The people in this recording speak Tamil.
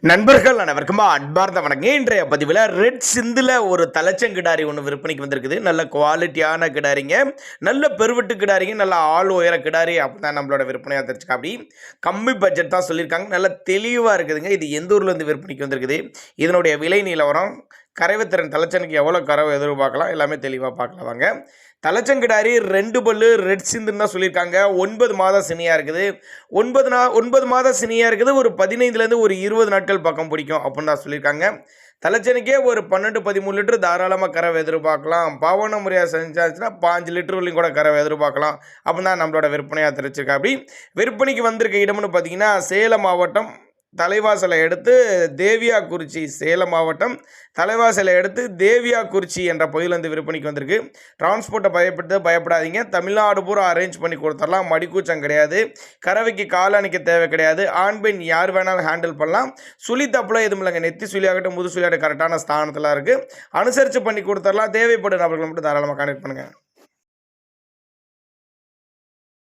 நண்பர்கள் அனைவருக்கும் அன்பார்ந்த வணக்கம். இன்றைய பதிவில் ரெட் சிந்தில் ஒரு தலைச்சங்கிடாரி ஒன்று விற்பனைக்கு வந்திருக்குது. நல்ல குவாலிட்டியான கிடாரிங்க, நல்ல பெருவெட்டு கிடாரிங்க, நல்ல ஆள் உயர கிடாரி அப்படி தான் நம்மளோட விற்பனையாக தெரிஞ்சுக்க. அப்படி கம்மி பட்ஜெட் தான் சொல்லியிருக்காங்க. நல்ல தெளிவாக இருக்குதுங்க. இது எந்த ஊர்லேருந்து விற்பனைக்கு வந்திருக்குது, இதனுடைய விலை நிலவரம், கறவைத்திறன் தலைச்சனுக்கு எவ்வளோ கறவை எதிர்பார்க்கலாம், எல்லாமே தெளிவாக பார்க்கலாம் வாங்க. தலைச்சங்கிடாரி 2 பல்லு ரெட் சிந்துன்னு தான் சொல்லியிருக்காங்க. 9 மாதம் சினியாக இருக்குது. 9 மாதம் சினியாக இருக்குது. ஒரு 15லேருந்து ஒரு 20 நாட்கள் பக்கம் பிடிக்கும் அப்படின்னு தான் சொல்லியிருக்காங்க. தலைச்சனுக்கே ஒரு 12-13 லிட்டர் தாராளமாக கறவை எதிர்பார்க்கலாம். பாவன முறையாக செஞ்சாச்சுன்னா 5 லிட்டர் வரையும் கூட கறவை எதிர்பார்க்கலாம் அப்படின்னு தான் நம்மளோட விற்பனையாக தெரிவிச்சிருக்கா. அப்படி விற்பனைக்கு வந்திருக்க இடம்னு பார்த்தீங்கன்னா சேலம் மாவட்டம் தலைவாசலை எடுத்து தேவியாக்குறிச்சி, சேலம் மாவட்டம் தலைவாசலை எடுத்து தேவியாக்குறிச்சி என்ற பகுதியிலேருந்து விற்பனைக்கு வந்திருக்கு. டிரான்ஸ்போர்ட்டை பயப்படாதீங்க. தமிழ்நாடு பூரா அரேஞ்ச் பண்ணி கொடுத்துடலாம். மடிக்கூச்சம் கிடையாது. கறவைக்கு காலணிக்க தேவை கிடையாது. ஆண் பெண் யார் வேணாலும் ஹேண்டில் பண்ணலாம். சுழி தப்பில் எதுவும் இல்லைங்க. நெத்தி சுழியாகட்டும் முது சுழியாகட்டும் கரெக்டான ஸ்தானத்தில் இருக்குது. அனுசரித்து பண்ணி கொடுத்துடலாம். தேவைப்படும் நபர்கள் மட்டும் தாராளமாக கான்டெக்ட் பண்ணுங்கள்.